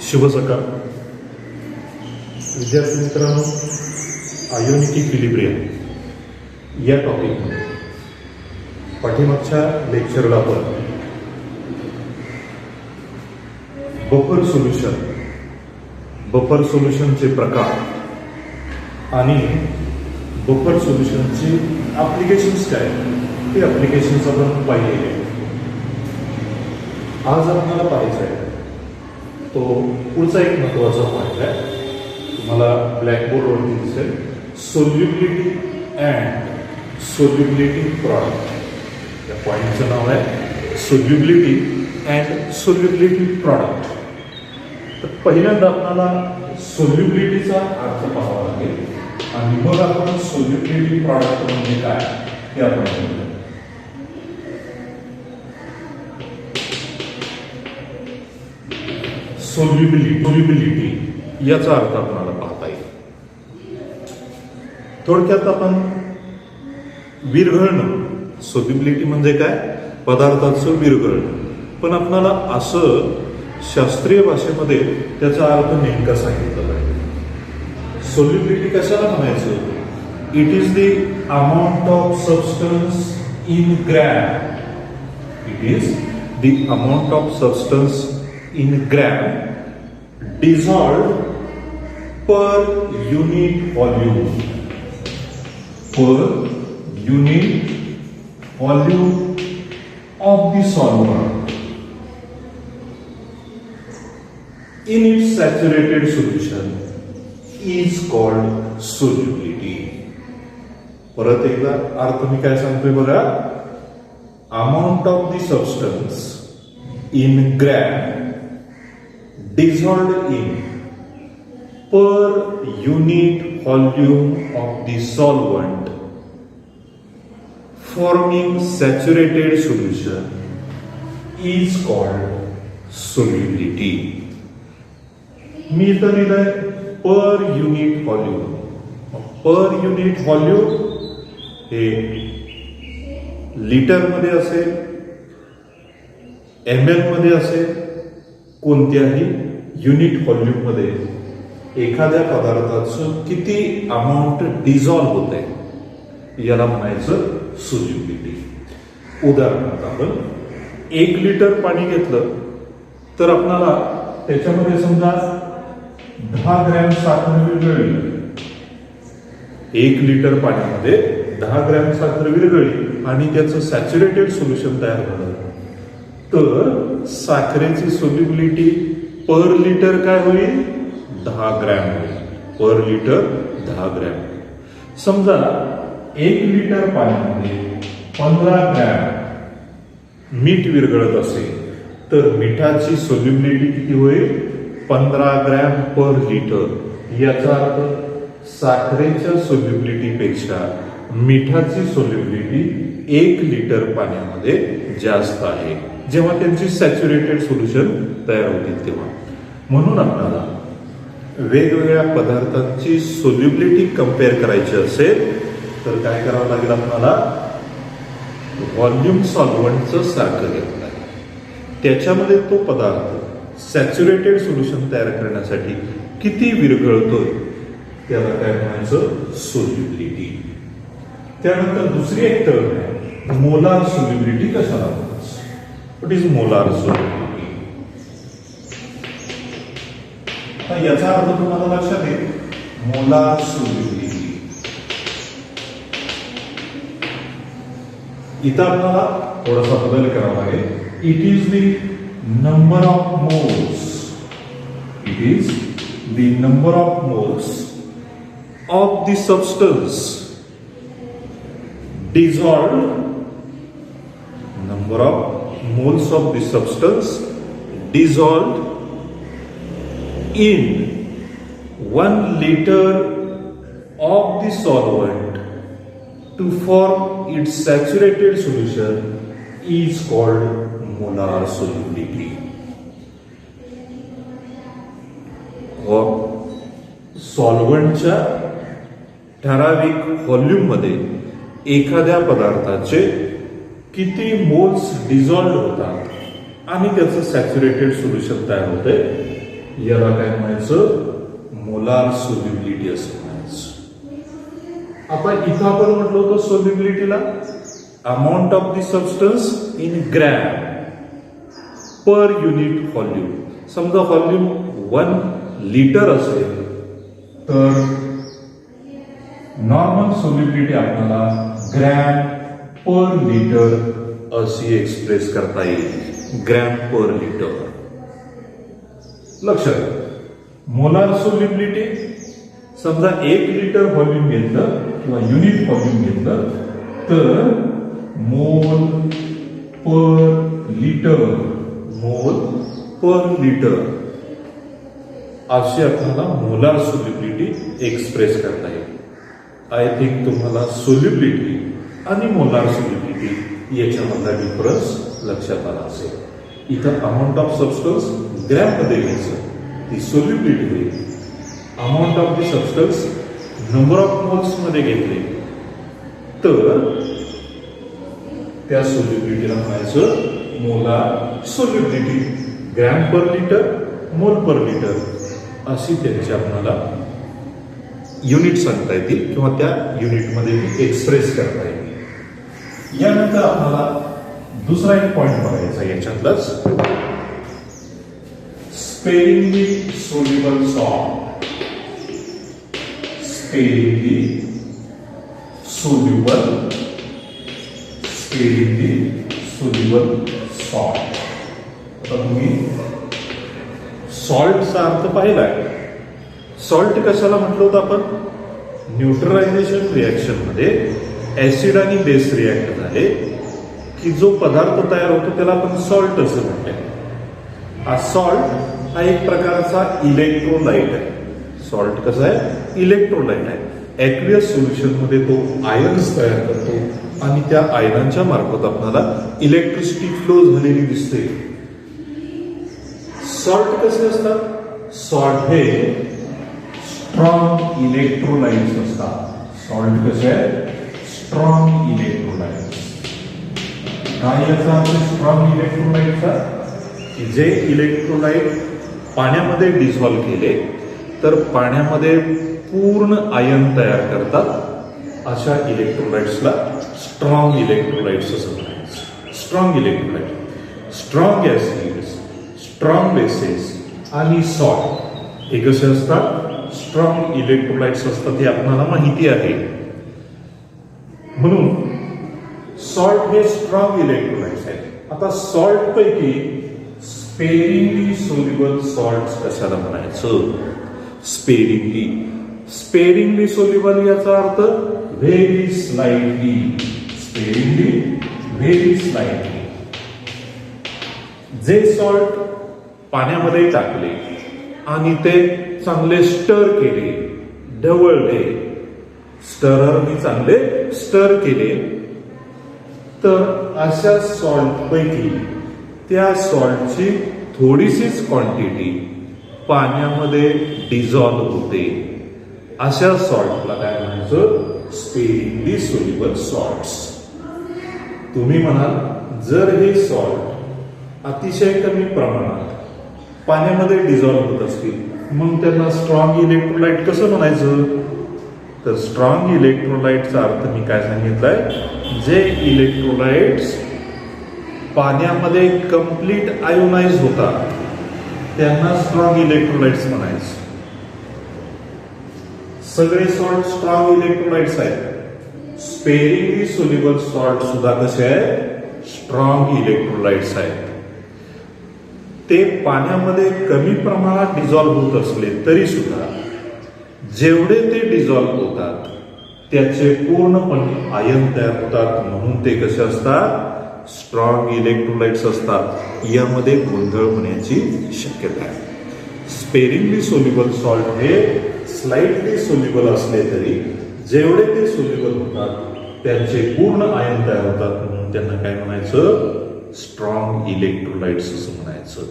शुभ सकाळ विद्यार्थी मित्रांनो, आयोनिक इक्विलिब्रियम या टॉपिकमध्ये पाठीमागच्या लेक्चरला आपण बफर सोल्युशनचे प्रकार आणि बफर सोल्युशनचे ॲप्लिकेशन्स काय ते ॲप्लिकेशन्स आपण पाहिलेले. आज आपल्याला पाहायचं आहे तो पुढचा एक महत्त्वाचा पॉईंट आहे. तुम्हाला ब्लॅकबोर्डवरती दिसेल सोल्युबिलिटी अँड सोल्युबिलिटी प्रॉडक्ट. या पॉईंटचं नाव आहे सोल्युबिलिटी अँड सोल्युबिलिटी प्रॉडक्ट. तर पहिल्यांदा आपल्याला सोल्युबिलिटीचा अर्थ पाहावा लागेल आणि मग आपण सोल्युबिलिटी प्रॉडक्ट म्हणजे काय हे आपण बघूया. सोल्युबिलिटी याचा अर्थ आपल्याला पाहता येईल. थोडक्यात आपण विरघळणं, सोल्युबिलिटी म्हणजे काय, पदार्थाचं विरघळणं. पण आपल्याला असं शास्त्रीय भाषेमध्ये त्याचा अर्थ नेमका सांगितला आहे. सोल्युबिलिटी कशाला म्हणायचं? It is the amount of substance in gram. It is the amount of substance in gram dissolved per unit volume of the solvent in its saturated solution is called solubility. परत एकदा अर्थ मी काय सांगतोय बघा. Amount of the substance in gram dissolved in per unit volume of the solvent forming saturated solution is called solubility. मी इथं लिहिलंय पर unit volume. पर unit volume हे litre मध्ये असेल, ml मध्ये असेल, कोणत्याही युनिट व्हॉल्यूम मध्ये एखाद्या पदार्थाचं किती अमाऊंट डिझॉल्व्ह होते याला म्हणायचं सोल्युबिलिटी. उदाहरणार्थ आपण 1 लिटर पाणी घेतलं तर आपल्याला त्याच्यामध्ये समजा 10 ग्रॅम साखर विरघळली. 1 लिटर पाण्यामध्ये 10 ग्रॅम साखर विरघळली आणि त्याचं सॅच्युरेटेड सोल्युशन तयार झालं तर साखरेची सोल्युबिलिटी पर लिटर काय होईल? 10 ग्रॅम होईल. Per litre 10 gram. समजा 1 लिटर पाण्यामध्ये 15 ग्रॅम मीठ विरघळत असेल तर मिठाची सोल्युबिलिटी किती होईल? 15 ग्रॅम पर लिटर. याचा अर्थ साखरेच्या सोल्युबिलिटीपेक्षा मिठाची सोल्युबिलिटी 1 लिटर पाण्यामध्ये जास्त आहे जेव्हा त्यांची सॅच्युरेटेड सोल्युशन तयार होतील तेव्हा. म्हणून आपल्याला वेगवेगळ्या पदार्थांची सोल्युबिलिटी कम्पेअर करायची असेल तर काय करावं लागेल? आपल्याला व्हॉल्यूम सॉल्व्हंटचं सारखं घ्यावं लागेल. त्याच्यामध्ये तो पदार्थ सॅच्युरेटेड सोल्युशन तयार करण्यासाठी किती विरघळतोय त्याला काय म्हणायचं? सोल्युबिलिटी. त्यानंतर दुसरी एक टर्म आहे मोलार सोल्युबिलिटी. कशाला म्हणायचं? What is molar solubility? याचा अर्थ तुम्हाला लक्षात येईल. मोलार सोल्युबिलिटी इथं आपल्याला थोडासा बदल करावा लागेल. It is the number of moles. It is the number of moles of the substance dissolved. Number of moles of the substance dissolved in 1 liter of the solvent to form its saturated solution is called molar solubility. सॉल्व्हंटच्या ठराविक volume मध्ये एखाद्या पदार्थाचे किती moles dissolve होतात आणि त्याचं saturated solution तयार होतंय याला काय म्हणायचं, मोलार सोल्युबिलिटी असं म्हणायचं. आता इथं आपण म्हटलं होतं सोल्युबिलिटीला amount of the substance in gram per unit volume. समजा व्हॉल्यूम 1 लिटर असेल तर नॉर्मल सोल्युबिलिटी आपल्याला ग्रॅम पर लिटर अशी एक्सप्रेस करता येईल. Gram per litre. लक्षात, मोलार सोल्युबिलिटी समजा 1 लिटर व्हॉल्यूम घेतलं किंवा युनिट व्हॉल्यूम घेतलं तर मोल पर लिटर, मोल पर लिटर अशी आपल्याला मोलार सोल्युबिलिटी एक्सप्रेस करता येईल. आय थिंक तुम्हाला सोल्युबिलिटी आणि मोलार सोल्युबिलिटी याच्यामधला डिफरन्स लक्षात आला असेल. इथं अमाऊंट ऑफ सबस्टन्स ग्रॅम मध्ये घ्यायचं, ती सोल्युबिलिटी होईल. Amount of the substance number of moles मध्ये घेतले तर त्या सोल्युबिलिटीला म्हणायचं molar solubility. Gram per litre, मोल पर लिटर अशी त्यांची आपल्याला युनिट सांगता येतील किंवा त्या युनिटमध्ये एक्सप्रेस करता येईल. यानंतर आपल्याला दुसरा एक पॉइंट बघायचा याच्यातलाच, sparingly soluble salt. Sparingly soluble, sparingly soluble salt. आता तुम्ही सॉल्टचा अर्थ पाहिलाय. सॉल्ट कशाला म्हटलं होतं आपण, न्यूट्रलायझेशन रिॲक्शन मध्ये ऍसिड आणि बेस रिॲक्ट झाले की जो पदार्थ तयार होतो त्याला आपण सॉल्ट असं म्हणतोय. हा सॉल्ट हा एक प्रकारचा इलेक्ट्रोलाइट आहे. सॉल्ट कसा आहे, इलेक्ट्रोलाइट आहे. ऍक्वियस सोल्युशन मध्ये तो आयन्स तयार करतो आणि त्या आयनांच्या मार्फत आपल्याला इलेक्ट्रिसिटी फ्लो झालेली दिसते. सॉल्ट कसे असतात, सॉल्ट हे स्ट्रॉंग इलेक्ट्रोलाइट्स असतात. सॉल्ट कसे आहे, स्ट्रॉंग इलेक्ट्रोलाइट्स. काय याचा अर्थ स्ट्रॉंग इलेक्ट्रोलाइटचा, की जे इलेक्ट्रोलाइट पाण्यामध्ये डिझॉल्व्ह केले तर पाण्यामध्ये पूर्ण आयन तयार करतात अशा इलेक्ट्रोलाइट्सला स्ट्रॉंग इलेक्ट्रोलाइट्स असं म्हणायचं. Strong electrolyte, strong acids, strong bases आणि सॉल्ट हे कसे असतात, स्ट्रॉंग इलेक्ट्रोलाइट्स असतात. हे आपल्याला माहिती आहे. म्हणून सॉल्ट हे स्ट्रॉंग इलेक्ट्रोलाइट्स आहेत. आता सॉल्ट पैकी स्पेरिंगली सोल्युबल सॉल्ट कशाला म्हणायचं, स्पेरिंगली. स्पेरिंगली सोल्युबल याचा अर्थ very slightly. Sparingly, very slightly. जे सॉल्ट पाण्यामध्ये टाकले आणि ते चांगले स्टर केले, ढवळले, स्टररनी चांगले स्टर केले तर अशा सॉल्ट पैकी त्या सॉल्टची थोडीशीच क्वांटिटी पाण्यामध्ये डिझॉल्व्ह होते. अशा सॉल्टला काय म्हणायचं, स्पेरिंगली सोल्युबल सॉल्ट्स. तुम्ही म्हणाल जर हे सॉल्ट अतिशय कमी प्रमाणात पाण्यामध्ये डिझॉल्व्ह होत असतील मग त्यांना स्ट्रॉंग इलेक्ट्रोलाइट कसं म्हणायचं, तर स्ट्रॉंग इलेक्ट्रोलाइटचा अर्थ मी काय सांगितलंय, जे इलेक्ट्रोलाइट्स पाण्यामध्ये कंप्लीट आयोनाइज होतात त्यांना स्ट्रॉंग इलेक्ट्रोलाइट्स म्हणायचं. सगळे सॉल्ट स्ट्रॉंग इलेक्ट्रोलाइट्स आहेत. स्पेरिंगली सोल्युबल सॉल्ट सुद्धा कसे आहेत, स्ट्रॉंग इलेक्ट्रोलाइट्स आहेत. ते पाण्यामध्ये कमी प्रमाणात डिझॉल्व्ह होत असले तरी सुद्धा जेवढे ते डिझॉल्व्ह होतात त्याचे पूर्णपणे आयन तयार होतात. म्हणून ते कसे असतात, स्ट्रॉंग इलेक्ट्रोलाइट्स असतात. यामध्ये गोंधळ होण्याची शक्यता आहे. स्पेरिंगली सोल्युबल सॉल्ट हे स्लाइटली सोल्युबल असले तरी जेवढे ते सोल्युबल होतात त्यांचे पूर्ण आयन तयार होतात. म्हणून त्यांना काय म्हणायचं, स्ट्रॉंग इलेक्ट्रोलाइट्स असं म्हणायचं.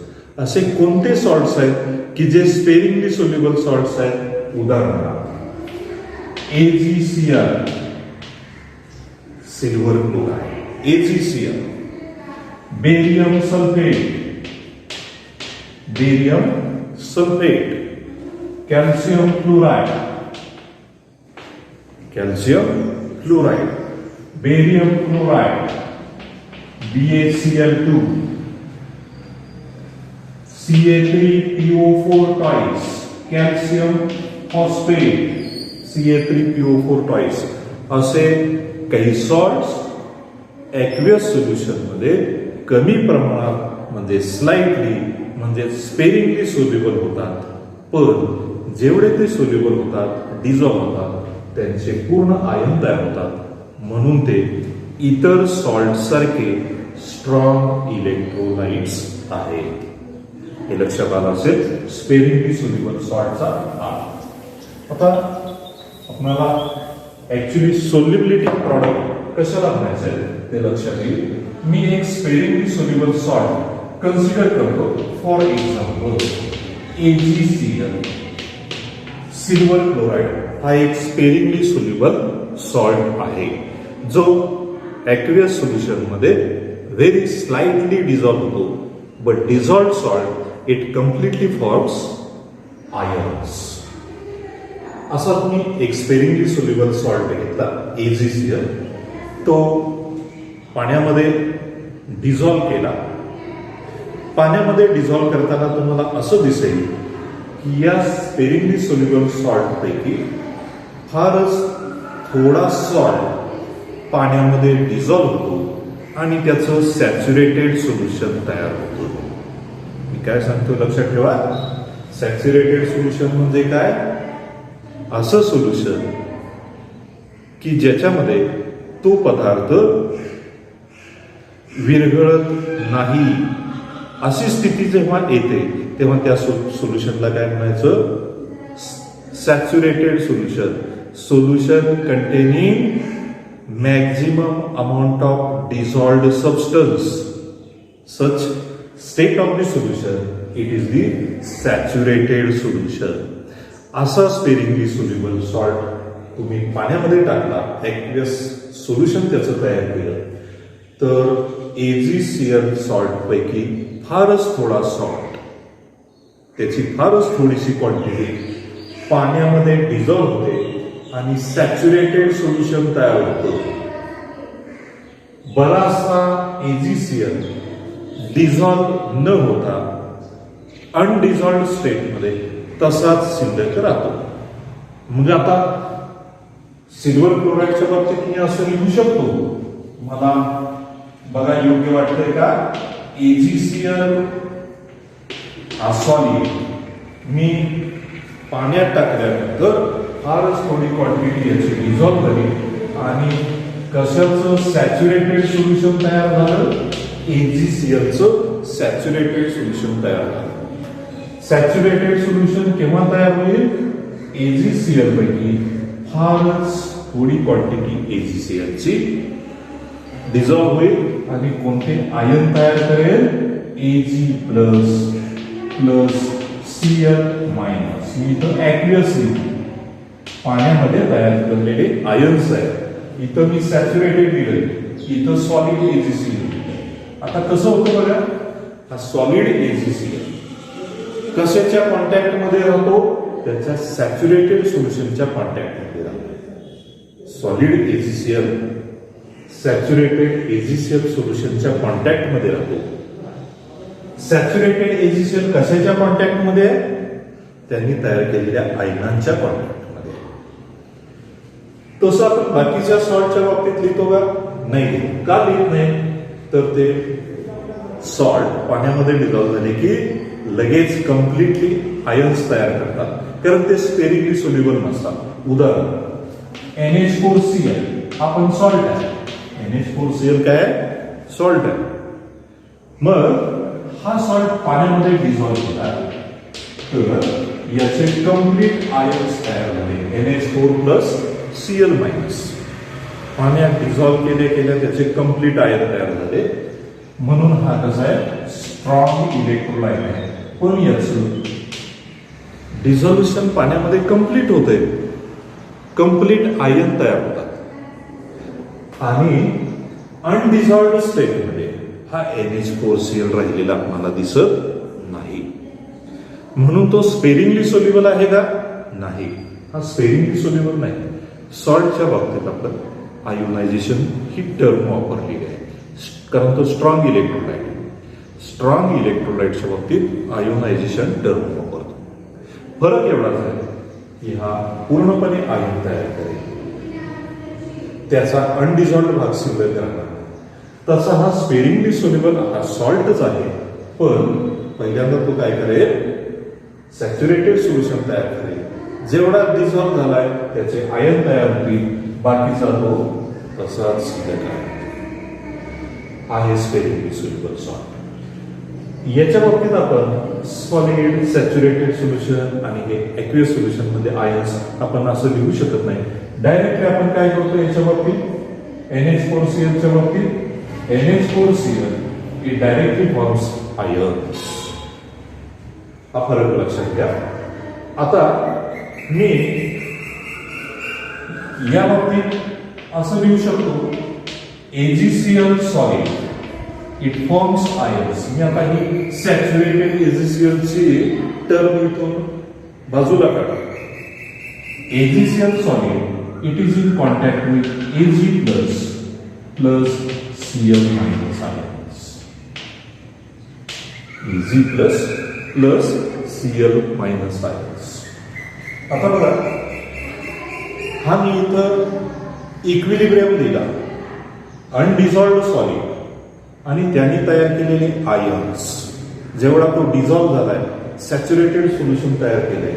असे कोणते सॉल्ट्स आहेत की जे स्पेरिंगली सोल्युबल सॉल्ट्स आहेत, उदाहरणार्थ AgCl, silver chloride, AgCl, barium sulphate, barium sulphate, calcium fluoride, barium chloride, BaCl2, Ca3PO4 twice, calcium phosphate, Ca3PO4 twice, असे काही सॉल्ट्स ॲक्वियस सोल्युशन मध्ये कमी प्रमाणात म्हणजे स्लाइटली म्हणजे स्पेरिंगली सोल्युबल होतात, पण जेवढे ते सोल्युबल होतात, डिझॉल्व्ह होतात, त्यांचे पूर्ण आयन तयार होतात, म्हणून ते इतर सॉल्ट सारखे स्ट्रॉंग इलेक्ट्रोलाइट्स आहेत. हे लक्षात आलं असेल स्पेरिंगली सोल्युबल सॉल्टचा अर्थ. आता आपल्याला ऍक्च्युली सोल्युबिलिटी प्रॉडक्ट कशाला म्हणायचं आहे ते लक्षात येईल. मी एक स्पेरिंगली सोल्युबल सॉल्ट कन्सिडर करतो. For example AgCl, silver chloride हा एक स्पेरिंगली सोल्युबल सॉल्ट आहे, जो ॲक्वियस सोल्युशन मध्ये व्हेरी स्लाइटली डिझॉल्व्ह होतो, but dissolved salt it completely forms ions. असा तुम्ही एक स्पेरिंगली सोल्युबल सॉल्ट घेतला AgCl, तो पाण्यामध्ये डिझॉल्व्ह केला. पाण्यामध्ये डिझॉल्व्ह करताना तुम्हाला असं दिसेल की या स्पेरिंगली सोल्युबल सॉल्ट पैकी फारच थोडा सॉल्ट पाण्यामध्ये डिझॉल्व्ह होतो आणि त्याचं सॅच्युरेटेड सोल्युशन तयार होतं. मी काय सांगतो लक्षात ठेवा. सॅच्युरेटेड सोल्युशन म्हणजे काय? असं सोल्युशन की ज्याच्यामध्ये तो पदार्थ विरघळत नाही. अशी स्थिती जेव्हा येते तेव्हा त्या सोल्युशनला काय म्हणायचं? Saturated solution. Solution containing maximum amount of dissolved substance. Such state of the solution it is the saturated solution. असा स्पेरिंगली सोल्युबल सॉल्ट तुम्ही पाण्यामध्ये टाकला, ॲक्वियस सोल्युशन त्याचं तयार केलं, तर AgCl सॉल्ट पैकी फारच थोडा सॉल्ट, त्याची फारच थोडीशी क्वांटिटी पाण्यामध्ये डिझॉल्व्ह होते आणि सॅच्युरेटेड सोल्युशन तयार होतं. बराचसा AgCl डिझॉल्व्ह न होता अनडिझॉल्व्ड स्टेटमध्ये तसाच शिल्लक राहतो. म्हणजे आता सिल्वर क्लोराईडच्या बाबतीत मी असं लिहू शकतो, मला बघा योग्य वाटतंय का? AgCl हा सॉलिड मी पाण्यात टाकल्यानंतर फारच थोडी क्वांटिटी याची डिझॉल्व्ह झाली आणि कशाचं सॅच्युरेटेड सोल्युशन तयार झालं? AgClचं सॅच्युरेटेड सोल्युशन तयार झालं. सॅच्युरेटेड सोल्युशन केव्हा तयार होईल? AgCl पैकी फारच थोडी क्वांटिटी AgClची डिझॉल्व्ह होईल आणि कोणते आयन तयार करेल? Ag plus Cl minus. मी इथं ॲक्वियसली पाण्यामध्ये तयार केलेले आयन्स आहेत. इथं मी सॅच्युरेटेड दिलं, इथं सॉलिड AgCl. आता कसं होतं बघा, हा सॉलिड AgCl कशाच्या कॉन्टॅक्ट मध्ये राहतो? त्याच्या सॅच्युरेटेड सोल्युशनच्या कॉन्टॅक्ट मध्ये राहतो. सॉलिड AgCl सॅच्युरेटेड AgCl सोल्युशनच्या कॉन्टॅक्ट मध्ये राहतो. सॅच्युरेटेड AgCl कशाच्या कॉन्टॅक्ट मध्ये आहे? त्यांनी तयार केलेल्या आयनांच्या कॉन्टॅक्ट मध्ये. तसं आपण बाकीच्या सॉल्टच्या बाबतीत लिहितो का? नाही. का लिहित नाही? तर ते सॉल्ट पाण्यामध्ये डिझॉल्व्ह झाले की लगेच कम्प्लिटली आयन्स तयार करतात, कारण ते स्पेरिंगली सोल्युबल नसतात. उदाहरण NH4Cl हा पण सॉल्ट आहे. NH4Cl काय आहे? सॉल्ट आहे. मग हा सॉल्ट पाण्यामध्ये डिझॉल्व्ह केला तर याचे कम्प्लीट आयन्स तयार झाले NH4 प्लस Cl मायनस. पाण्यात डिझॉल्व्ह केल्या त्याचे कम्प्लीट आयन तयार झाले, म्हणून हा कसा आहे? स्ट्रॉंग इलेक्ट्रोलाइट आहे. पण याचं डिझॉल्युशन पाण्यामध्ये कम्प्लीट होते, कम्प्लीट आयन तयार होतात आणि अनडिझॉल्व्ड स्टेटमध्ये हा NH4Cl राहिलेला आपल्याला दिसत नाही. म्हणून तो स्पेरिंगली सोल्युबल आहे का? नाही, हा स्पेरिंगली सोल्युबल नाही. सॉल्टच्या बाबतीत आपण आयोनायझेशन ही टर्म वापरलेली आहे, कारण तो स्ट्रॉंग इलेक्ट्रोलाइट. स्ट्रॉंग इलेक्ट्रोलाइटच्या बाबतीत आयोनायझेशन टर्म वापरतो. फरक एवढाच आहे की हा पूर्णपणे आयन तयार करेल, त्याचा अनडिझॉल्व्ड भाग शिल्लक राहणार. तसा हा स्पेरिंगली सोल्युबल हा सॉल्टच आहे, पण पहिल्यांदा तो काय करेल, सॅच्युरेटेड सोल्युशन तयार करेल. जेवढा डिझॉल्व्ह झालाय त्याचे आयन तयार होतील, बाकीचा तो तसाच शिल्लक आहे स्पेरिंगली सोल्युबल सॉल्ट. याच्या बाबतीत आपण सॉलिड, सॅच्युरेटेड सोल्युशन आणि हे ॲक्वियस सोल्युशन मध्ये आयन्स आपण असं लिहू शकत नाही. डायरेक्टली आपण काय करतो याच्या बाबतीत, NH4Cl च्या बाबतीत NH4Cl it directly forms ions. हा फरक लक्षात घ्या. आता मी या बाबतीत असं लिहू शकतो, AgCl solid it forms ions. मी आता ही सॅच्युरेटेड AgCl ची टर्म इथून बाजूला काढा. AgCl solid it is in contact with Ag plus Cl minus ions. Ag plus Cl minus ions. आता बघा, हा मी इथं इक्विलिब्रियम दिला, अनडिझॉल्व्ड सॉलिड आणि त्यांनी तयार केलेले आयन्स. जेवढा तो डिझॉल्व्ह झालाय, सॅच्युरेटेड सोल्युशन तयार केलंय,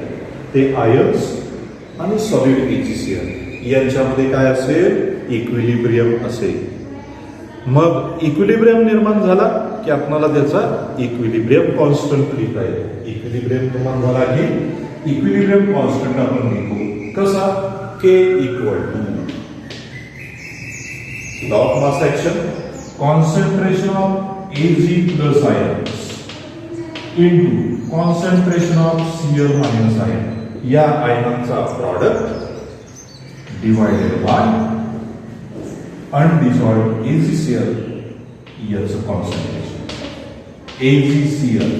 ते आयन्स आणि सॉलिड AgCl यांच्यामध्ये काय असेल, इक्विलिब्रियम असेल. मग इक्विलिब्रियम निर्माण झाला की आपल्याला त्याचा इक्विलिब्रियम कॉन्स्टंट लिहिता येईल. इक्विलिब्रियम निर्माण झाला की इक्विलिब्रियम कॉन्स्टंट आपण लिहितो कसा, K equal to law of mass action, concentration of Ag plus ions into concentration of Cl minus ion. या आयनांचा product divided by undissolved AgCl याचं कॉन्सन्ट्रेशन AgCl.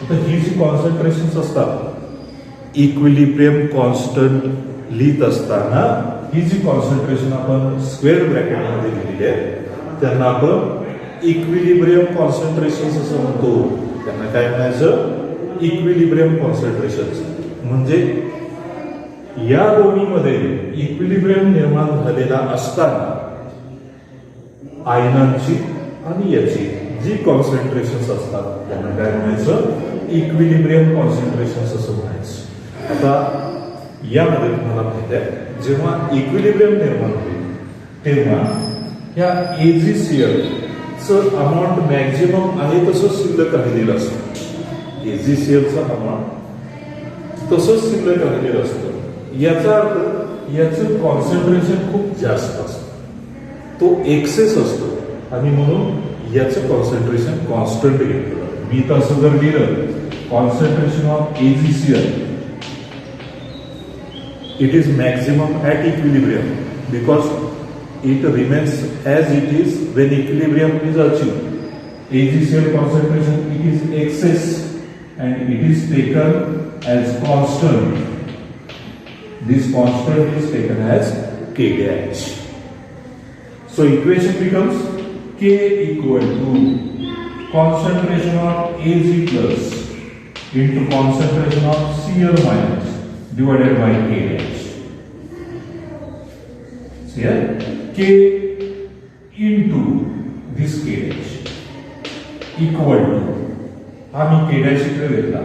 आता ही जी कॉन्सन्ट्रेशन असतात, इक्विलिब्रियम कॉन्स्टंट लिहित असताना ही जी कॉन्सन्ट्रेशन आपण स्क्वेअर ब्रॅकेटमध्ये लिहिलेली आहे त्यांना आपण इक्विलिब्रियम कॉन्सन्ट्रेशन असं म्हणतो. त्यांना काय म्हणायचं, इक्विलिब्रियम कॉन्सन्ट्रेशन. म्हणजे या दोन्हीमध्ये इक्विलिब्रियम निर्माण झालेला असताना आयनांची आणि याची जी कॉन्सन्ट्रेशन असतात त्यांना काय म्हणायचं, इक्विलिब्रियम कॉन्सन्ट्रेशन असं म्हणायचं. आता यामध्ये तुम्हाला माहिती आहे, जेव्हा इक्विलिब्रियम निर्माण होईल तेव्हा या AgCl चं अमाऊंट मॅक्झिमम आहे तसंच शिल्लक राहिलेलं असतं. AgCl चं अमाऊंट तसंच शिल्लक राहिलेलं असतं. याचा अर्थ याचं कॉन्सन्ट्रेशन खूप जास्त असतं, तो एक्सेस असतो आणि म्हणून याचं कॉन्सन्ट्रेशन कॉन्स्टंट घेतलं. मी तसं जर लिहिलं, concentration of AgCl it is maximum at equilibrium because it remains as it is when equilibrium is achieved. AgCl concentration it is excess and it is taken as constant. This constant is taken as K dash. So equation becomes K equal to concentration of Ag plus into concentration of Cl minus divided by K dash. So here K into this K dash equal to, आम्ही K dash इकडे घेतला,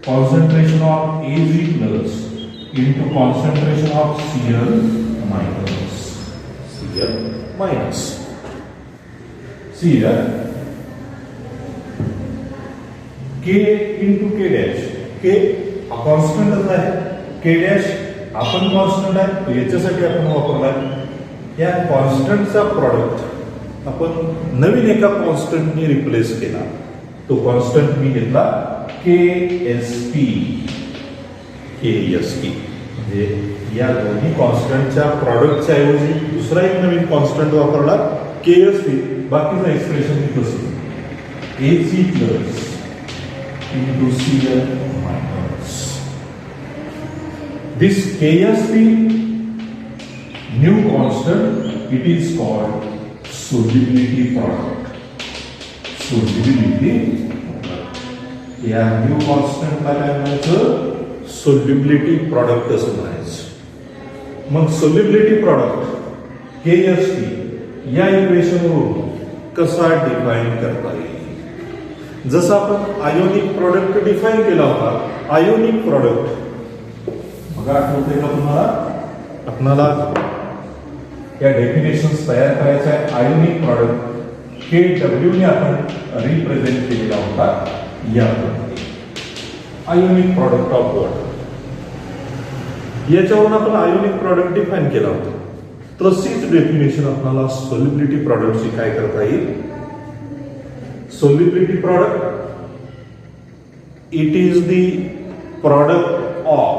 concentration of Ag plus into concentration of Cl minus. Cl minus. See here K into K dash. K हा कॉन्स्टंटच आहे, K dash आपण constant आहे, याच्यासाठी आपण वापरलाय. या कॉन्स्टंटचा प्रॉडक्ट आपण नवीन एका कॉन्स्टंटनी रिप्लेस केला. तो कॉन्स्टंट मी घेतला KSP. म्हणजे या दोन्ही कॉन्स्टंटच्या प्रॉडक्टच्या ऐवजी दुसरा एक नवीन कॉन्स्टंट वापरला KSP. बाकीचं एक्सप्रेशन तसं Ag plus into Cl minus. This KSP new constant, it is called solubility product. Solubility product. या न्यू कॉन्स्टंटला काय म्हणायचं? सोल्युबिलिटी प्रॉडक्ट असं म्हणायचं. मग सोल्युबिलिटी प्रॉडक्ट KSP या इक्वेशनवरून कसा डिफाइन करता येईल? जसं आपण आयोनिक प्रॉडक्ट डिफाइन केला होता, आयोनिक प्रॉडक्ट बघा, आठवतंय का तुम्हाला? आपल्याला या डेफिनेशन्स तयार करायचं आहे. आयोनिक प्रॉडक्ट KW ने आपण रिप्रेझेंट केलेला होता याप्रमाणे. आयोनिक प्रॉडक्ट ऑफ वॉटर, याच्यावरून आपण आयोनिक प्रॉडक्ट डिफाइन केला होता. तशीच डेफिनेशन आपल्याला सोल्युबिलिटी प्रॉडक्टची काय करता येईल? Solubility product, it is the product of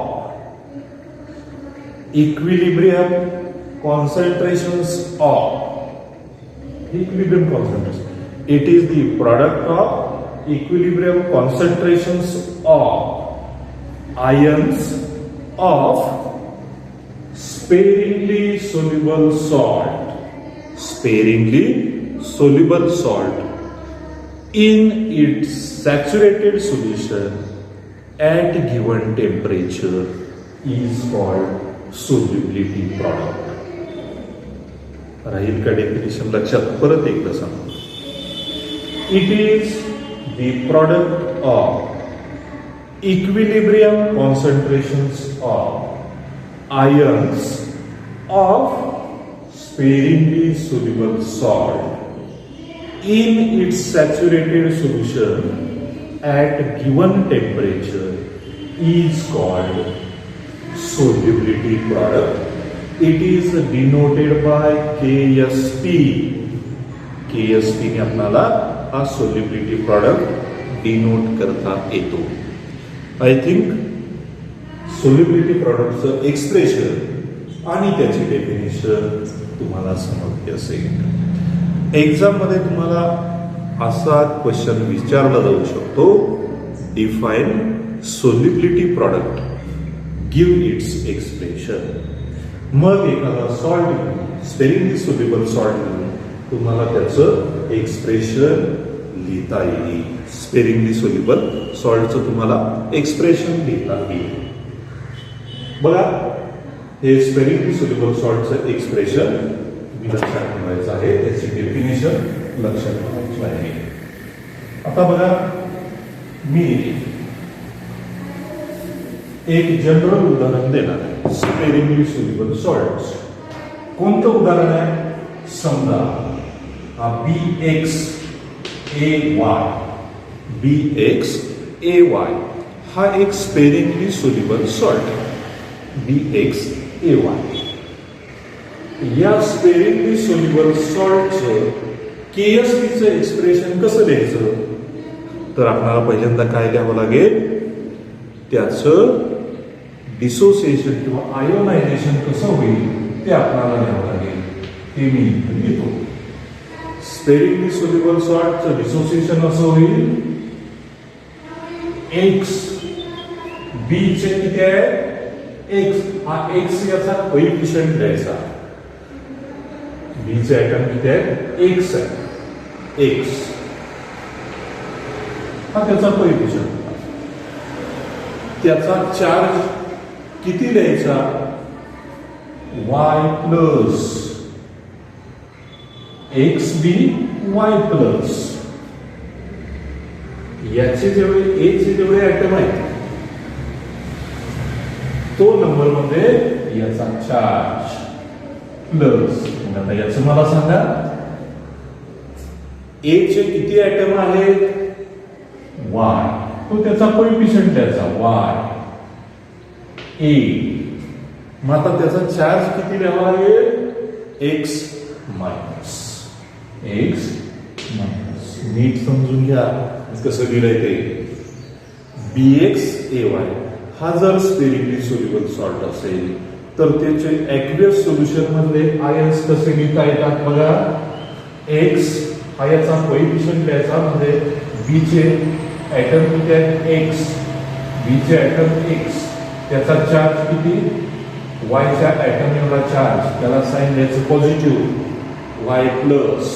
equilibrium concentrations of equilibrium concentration. It is the product of equilibrium concentrations of ions of sparingly soluble salt in its saturated solution at given temperature is called solubility product. राहील का definition लक्षात? परत एकदा सांगतो. It is the product of equilibrium concentrations of ions of sparingly soluble salt in its saturated solution at given temperature is called solubility product. It is denoted by KSP. KSP ने आपल्याला हा solubility product denote करता येतो. I think solubility productचं expression आणि त्याची definition तुम्हाला समजली असेल. एक्झाम मध्ये तुम्हाला असा क्वेश्चन विचारला जाऊ शकतो, define solubility product, give its expression. मग एखादा सॉल्ट, स्पेरिंगली सोल्युबल सॉल्ट, तुम्हाला त्याचं एक्सप्रेशन लिहिता येईल. स्पेरिंगली सोल्युबल सॉल्टचं तुम्हाला एक्सप्रेशन लिहिता येईल. बघा, हे स्पेरिंगली सोल्युबल सॉल्टचं एक्सप्रेशन लक्षात ठेवायचं आहे, त्याची डेफिनेशन लक्षात ठेवायची आहे. आता बघा, मी एक जनरल उदाहरण देणार आहे. Sparingly soluble salts. कोणतं उदाहरण आहे? समजा हा BXAY हा एक स्पेरिंगली सोल्युबल सॉल्ट. BXAY या स्पेरिंगली सोल्युबल सॉल्टचं KSPचं एक्सप्रेशन कसं लिहायचं? तर आपल्याला पहिल्यांदा काय लिहावं लागेल? त्याचं डिसोसिएशन किंवा आयोनायझेशन कसं होईल ते आपल्याला लिहावं लागेल. ते मी लिहितो. स्पेरिंगली सोल्युबल सॉल्टचं डिसोसिएशन असं होईल, X, B चे किती आहे? X. हा X याचा कोइफिशियंट द्यायचा. B चे आयटम किती आहे? X आहे. X हा त्याचा कोइफिशियंट. त्याचा चार्ज किती द्यायचा? Y plus XB Y plus. याचे जेवढे A चे जेवढे आयटम आहेत तो नंबर मध्ये याचा चार्ज प्लस. आता याचं मला सांगा, A चे किती आयटम आहेत? Y. तो त्याचा कोइफिशियंट द्यायचा Y. A. मग आता त्याचा चार्ज किती द्यावा लागेल? X minus. X minus. नीट समजून घ्या कसं लिहिलंय ते. BXAY हा जर स्पेरिंगली सोल्युबल सॉल्ट असेल तर त्याचे ॲक्वियस सोल्युशन मध्ये आयन्स कसे लिहिता येतात? बघा, X हा याचा कोइफिशियंट द्यायचा, म्हणजे B चे ऍटम किती आहे एक्स, बीचे ऍटम एक्स, त्याचा चार्ज किती वायच्या ऍटम एवढा चार्ज, त्याला साईन द्यायचं पॉझिटिव्ह वाय प्लस.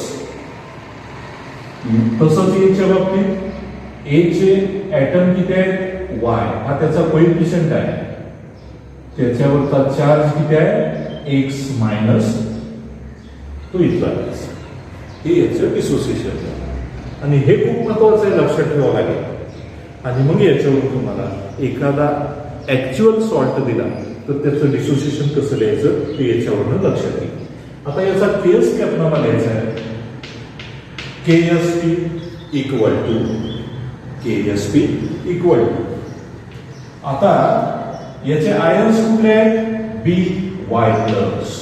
तसंच एच्या बाबतीत ए चे ऍटम किती आहे वाय, हा त्याचा कोइफिशियंट आहे, त्याच्यावरचा चार्ज किती आहे एक्स मायनस तो इथला हे याचं डिसोसिएशन. आणि हे खूप महत्वाचं आहे, लक्षात ठेवावं लागेल. आणि मग याच्यावरून तुम्हाला एखादा ऍक्च्युअल सॉल्ट दिला तर त्याचं डिसोसिएशन कसं लिहायचं ते याच्यावरनं लक्षात येईल. आता याचा केएसपी आपल्याला लिहायचा आहे, KSP equal to KSP equal to. आता याचे आयन्स कुठले आहेत B Y plus,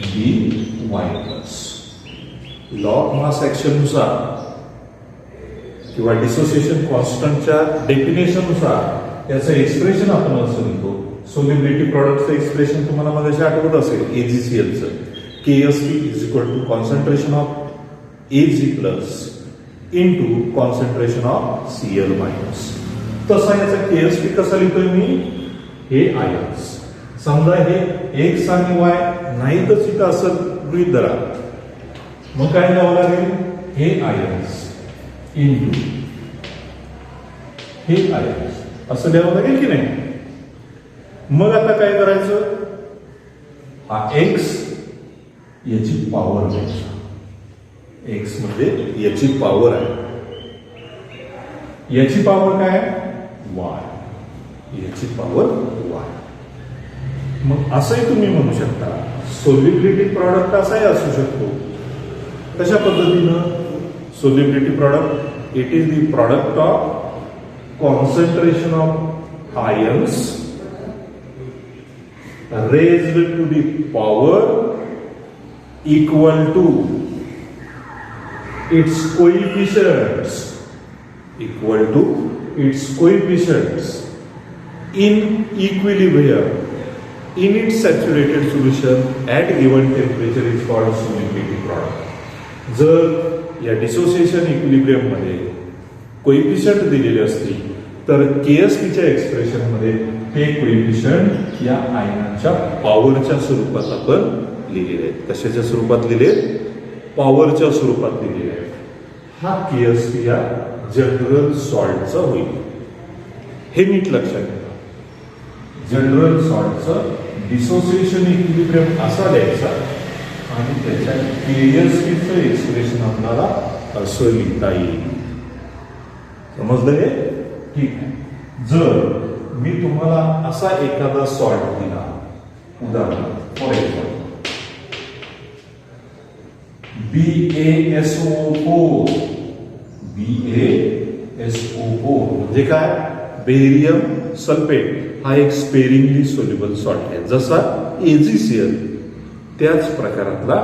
B Y plus. Law of mass action नुसार किंवा डिसोसिएशन कॉन्स्टंटच्या डेफिनेशन नुसार याचं एक्सप्रेशन आपण असं लिहितो. सोल्युबिलिटी प्रॉडक्टचं एक्सप्रेशन तुम्हाला मगाशी आठवत असेल एजीसीएलचं, KSP is equal to concentration of AG plus into concentration of CL minus. तसा याचा केएसपी कसा लिहितोय मी, हे आयन्स समजा हे एक्स आणि वाय नाही तर इथं असं गृहीत धरा, मग काय लिहावं लागेल हे आयन्स इनटू हे आयन्स असं लिहावं लागेल की नाही. मग आता काय करायचं, हा एक्स याची पॉवर घ्यायची, एक्स म्हणजे याची पॉवर आहे, याची पॉवर काय वाय, याची पॉवर वाय. मग असंही तुम्ही म्हणू शकता सोल्युबिलिटी प्रॉडक्ट असाही असू शकतो. कशा पद्धतीनं solubility product, it is the product of concentration of ions raised to the power equal to its coefficients, equal to its coefficients in equilibrium in its saturated solution at given temperature is called solubility product. जर या dissociation equilibrium मध्ये coefficient दिलेले असतील तर केएसपीच्या expression मध्ये हे coefficient या आयनाच्या पॉवरच्या स्वरूपात आपण लिहिलेले आहेत. कशाच्या स्वरूपात लिहिले, पॉवरच्या स्वरूपात लिहिलेले आहेत. हा केएसपी या जनरल सॉल्टचा होईल, हे नीट लक्षात घ्या. जनरल सॉल्टचं डिसोसिएशन इक्विलिब्रियम असा द्यायचा आणि त्याच्या केएसपीचं एक्सप्रेशन आपल्याला असं लिहिता येईल. समजलं हे, ठीक आहे. जर मी तुम्हाला असा एखादा सॉल्ट दिला, उदाहरण फॉर एक्झाम्पल BaSO4, BaSO4 म्हणजे काय, बेरियम सल्फेट हा एक स्पेरिंगली सोल्युबल सॉल्ट आहे. जसा AgCl त्याच प्रकारातला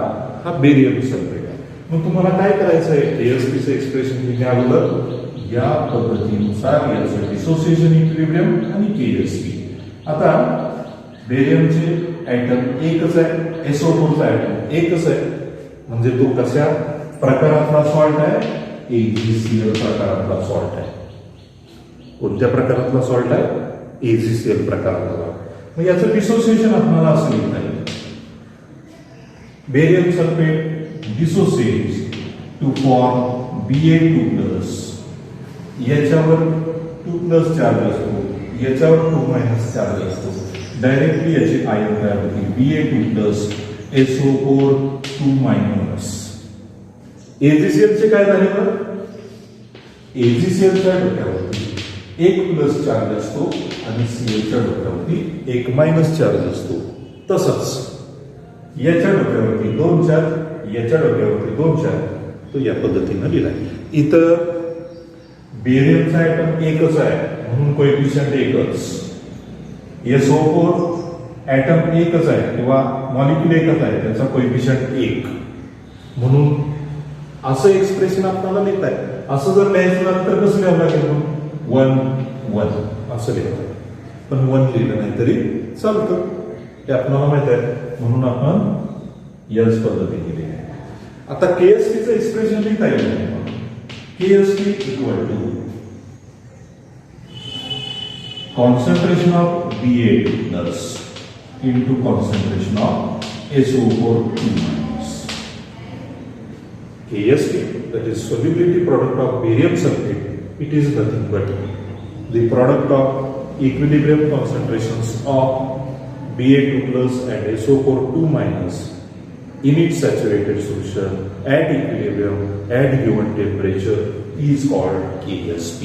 हा बेरियम सल्फेट आहे. मग तुम्हाला काय करायचं आहे, केएसपीचं एक्सप्रेशन लिहिण्याअगोदर या पद्धतीनुसार याचं डिसोसिएशन इक्विलिब्रियम आणि केएसपी. आता बेरियमचे ऍटम एकच आहे, SO4चा ऍटम एकच आहे, म्हणजे तो कशा प्रकारातला सॉल्ट आहे, AgCl प्रकारातला सॉल्ट आहे. कोणत्या प्रकारातला सॉल्ट आहे, AgCl प्रकारातला. मग याचं डिसोसिएशन आपल्याला असं लिहिता येईल, barium sulphate dissociates to form Ba2+. याच्यावर 2+ चार्ज असतो, याच्यावर 2- चार्ज असतो. डायरेक्टली याची आयन तयार होती Ba2+, SO4 2-. AgCl चे काय झाले तर AgCl च्या डोक्यावरती 1+ चार्ज असतो आणि Cl च्या डोक्यावरती 1- चार्ज असतो. तसंच याच्या डोक्यावरती 2 चार्ज, याच्या डोक्यावरती 2 चार्ज, तो या पद्धतीनं लिहिलाय. इथं बेरियमचा ऍटम एकच आहे म्हणून कोएफिशियंट एकच, SO4 ऍटम एकच आहे किंवा मॉलिक्यूल एकच आहे, त्याचा कोएफिशियंट 1 म्हणून असं एक्सप्रेशन आपल्याला लिहिता आहे. असं जर लिहायचं झालं तर कसं लिहावं लागेल, मग 1-1 असं लिहावं. पण 1 लिहिलं नाही तरी चालतं, हे आपल्याला माहित आहे, म्हणून आपण याच पद्धतीने लिहिलं. आता केएसपीचं एक्सप्रेशन लिहिता येईल, KSP equal to concentration of Ba2 plus into concentration of SO4 2 minus. KSP, that is solubility product of barium sulfate, it is nothing but the product of equilibrium concentrations of Ba2 plus and SO4 2 minus in its saturated solution at equilibrium at given temperature is called KSP.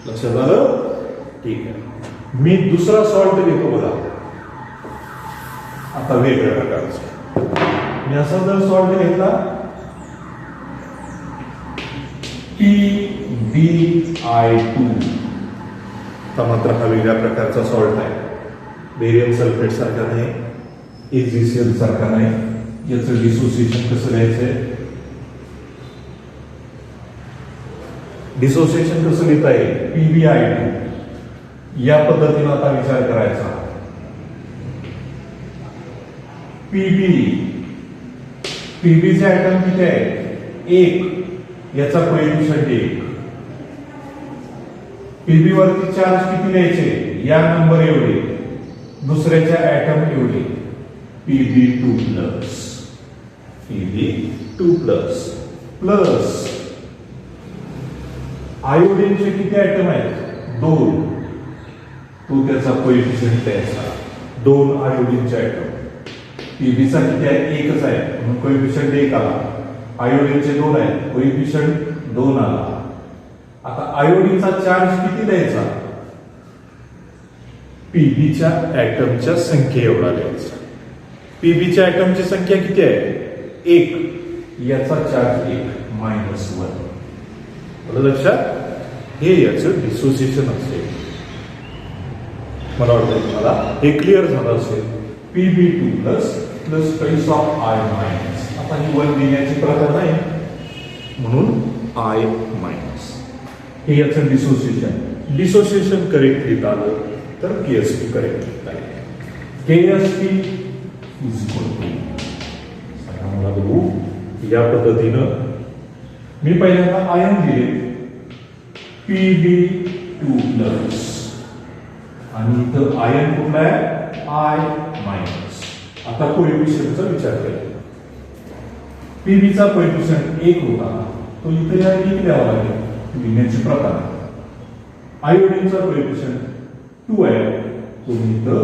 लक्षात आलं? ठीक आहे. मी दुसरा salt घेतो बघा, आता वेगळ्या प्रकारचा. मी असा जर सॉल्ट घेतला PbI2, तर मात्र हा वेगळ्या प्रकारचा सॉल्ट आहे. बेरियम सल्फेट सारखा नाही, AgCl सारखा नाही. याचं डिसोसिएशन कसं घ्यायचंय? डिसोसिएशन कसं लिहिता येईल? PbI2 या पद्धतीने आता विचार करायचा. पीबीचे आयटम किती आहे? 1. याचा कोएफिशिएंट 1. पीबी वरती चार्ज किती द्यायचे? या नंबर एवढे, दुसऱ्याच्या ऍटम एवढे. Pb2 प्लस प्लस आयोडीनचे किती आयटम आहेत? 2. तो त्याचा कोएफिशिएंट द्यायचा. 2 आयोडीनचे आयटम. पीबीचा किती आहे? 1च आहे, म्हणून कोएफिशिएंट 1 आला. आयोडीनचे 2 आहेत, कोएफिशिएंट 2 आला. आता आयोडीनचा चार्ज किती द्यायचा? पीबीच्या ऍटमच्या संख्ये एवढा द्यायचा. पीबीच्या ऍटमची संख्या किती आहे? 1. याचा चार्ज 1 -1. मला लक्षात? हे याचं डिसोसिएशन असेल. मला वाटतं तुम्हाला हे क्लिअर झालं असेल. Pb2 plus trace of I minus. आता ही वन लिहिण्याची प्रकार नाही, म्हणून I मायनस हे याचं डिसोसिएशन. डिसोसिएशन करेक्ट लिहिता आलं तर KSP करेक्ट लिहिता येईल. KSP इज इक्वल टू, आता मला बघू या पद्धतीनं मी पहिल्यांदा आयन दिले Pb2 प्लस, आणि इथं आयन कुठला आहे? I minus. आता कोएफिशिएंटचा विचार केला. पीबीचा कोएफिशिएंट 1 होता, तो इथे या 1 द्यावा लागेल लिहिण्याचे प्रकार. आयोडीनचा कोएफिशिएंट 2 आहे, तो इथं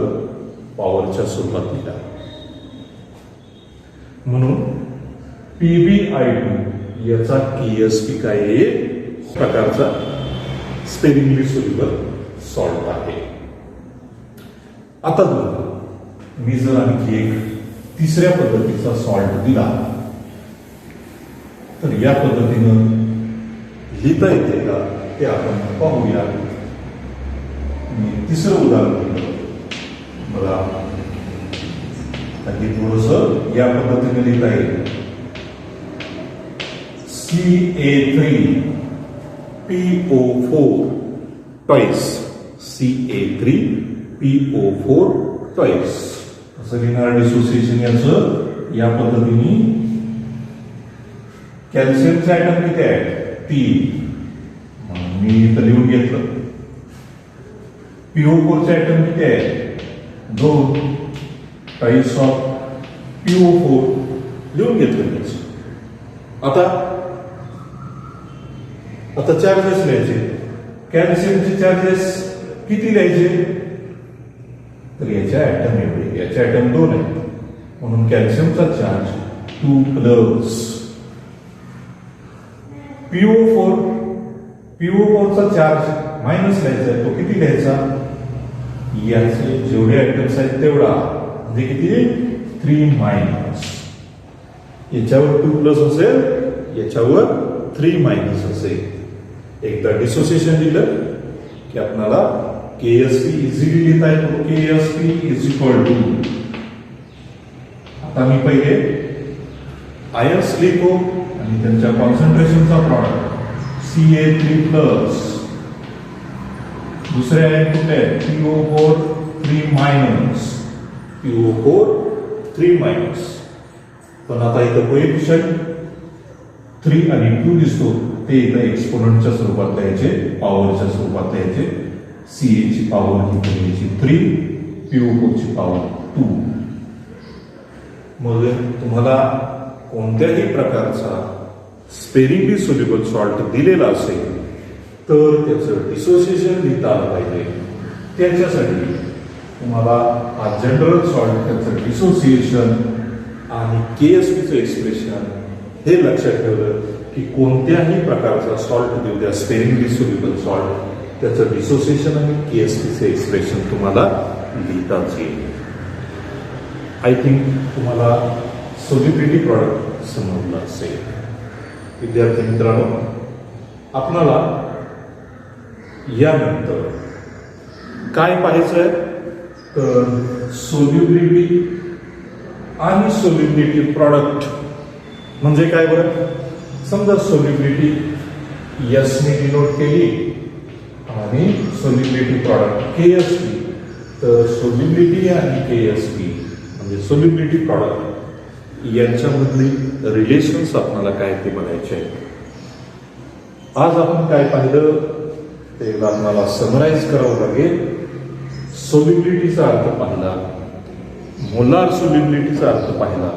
पॉवरच्या स्वरूपात लिहिला. म्हणून PbI2 याचा KSP काय आहे? प्रकारचा स्पेरिंगली सोल्युबल सॉल्ट आहे. आता बघा, मी जर आणखी एक तिसऱ्या पद्धतीचा सॉल्ट दिला तर या पद्धतीनं लिहिता येते का ते आपण पाहूया. मी तिसरं उदाहरण दिलं बघा, आणि थोडस या पद्धतीने लिहिता येईल. Ca3PO4 twice. Ca3PO4 ट्वाइस असं लिहिणार डिसोसिएशन याचं. या पद्धतीने कॅल्शियमचे आयटम किती आहे? 3. मी इथं लिहून घेतलं. PO4चे आयटम किती आहे? 2. ट्वाइस ऑफ PO4 लिहून घेतलं. आता चार्जेस लिहायचे. कॅल्शियमचे चार्जेस किती लिहायचे? तर याच्या ऍटम एवढे, याच्या ऍटम 2 आहेत, म्हणून कॅल्शियमचा चार्ज 2 प्लस. PO4चा चार्ज मायनस लिहायचा आहे, तो किती लिहायचा? याचे जेवढे आयटम्स आहेत तेवढा, म्हणजे किती? 3 मायनस. याच्यावर 2 प्लस असेल, याच्यावर 3 मायनस असेल. एकदा डिसोसिएशन दिलं की आपल्याला KSP इझिली लिहिता येतो. KSP इज इक्वल टू, आता मी पहिले आयन्स लिहितो आणि त्यांच्या कॉन्सन्ट्रेशनचा प्रॉडक्ट Ca3 प्लस, दुसरे आयन कुठले आहेत? PO4 3 minus. PO4 3 minus. पण आता इथं कोएफिशिएंट 3 आणि 2 दिसतो, ते इथं एक्सपोनंटच्या स्वरूपात द्यायचे, पॉवरच्या स्वरूपात द्यायचे. Ca ची पॉवर ही केली 3, PO4 ची पॉवर 2. मग तुम्हाला कोणत्याही प्रकारचा स्पेरिंगली सोल्युबल सॉल्ट दिलेला असेल तर त्याचं डिसोसिएशन लिहिता आलं पाहिजे. त्याच्यासाठी तुम्हाला हा जनरल सॉल्ट त्याचं डिसोसिएशन आणि केएसपीचं एक्सप्रेशन हे लक्षात ठेवलं की कोणत्याही प्रकारचा सॉल्ट देऊ द्या, स्पेरिंगली सोल्युबल सॉल्ट, त्याचं डिसोसिएशन आणि केएसपीचं एक्सप्रेशन तुम्हाला लिहिताच येईल. आय थिंक तुम्हाला सोल्युबिलिटी प्रॉडक्ट समजलं असेल. विद्यार्थी मित्रांनो, आपणाला यानंतर काय पाहायचं आहे तर सोल्युबिलिटी आणि सोल्युबिलिटी प्रॉडक्ट म्हणजे काय बरं. समजा सोल्युबिलिटी यसने डिनोट केली आणि सोल्युबिलिटी प्रॉडक्ट केएसपी, तर सोल्युबिलिटी आणि केएसपी म्हणजे सोल्युबिलिटी प्रॉडक्ट यांच्यामधली रिलेशन्स आपल्याला काय ते बघायचे आहे. आज आपण काय पाहिलं ते आपल्याला समराईज करावं लागेल. सोल्युबिलिटीचा अर्थ पाहिला, मोलार सोल्युबिलिटीचा अर्थ पाहिला,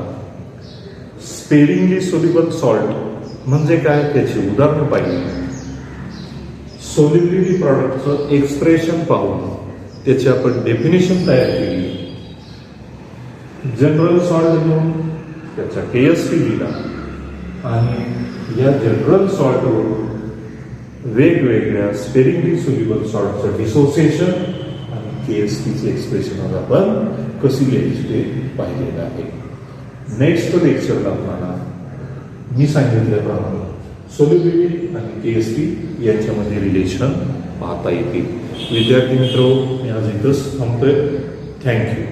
स्पेरिंगली सोल्युबल सॉल्ट म्हणजे काय त्याची उदाहरणं पाहिली, सोल्युबिलिटी प्रॉडक्टचं एक्सप्रेशन पाहून त्याची आपण डेफिनेशन तयार केली, जनरल सॉल्ट घेऊन त्याचा केएसपी लिहिला आणि या जनरल सॉल्टवरून वेगवेगळ्या स्पेरिंगली सोल्युबल सॉल्टचं डिसोसिएशन आणि केएसपीचे एक्सप्रेशन आज आपण कशी लिहायची ते पाहिलेलं आहे. नेक्स्ट लेक्चरला आपल्याला मी सांगितल्याप्रमाणे सोल्युबिलिटी आणि केएसपी यांच्यामध्ये रिलेशन पाहता येतील. विद्यार्थी मित्र, मी आज इथंच थांबतोय. थँक्यू.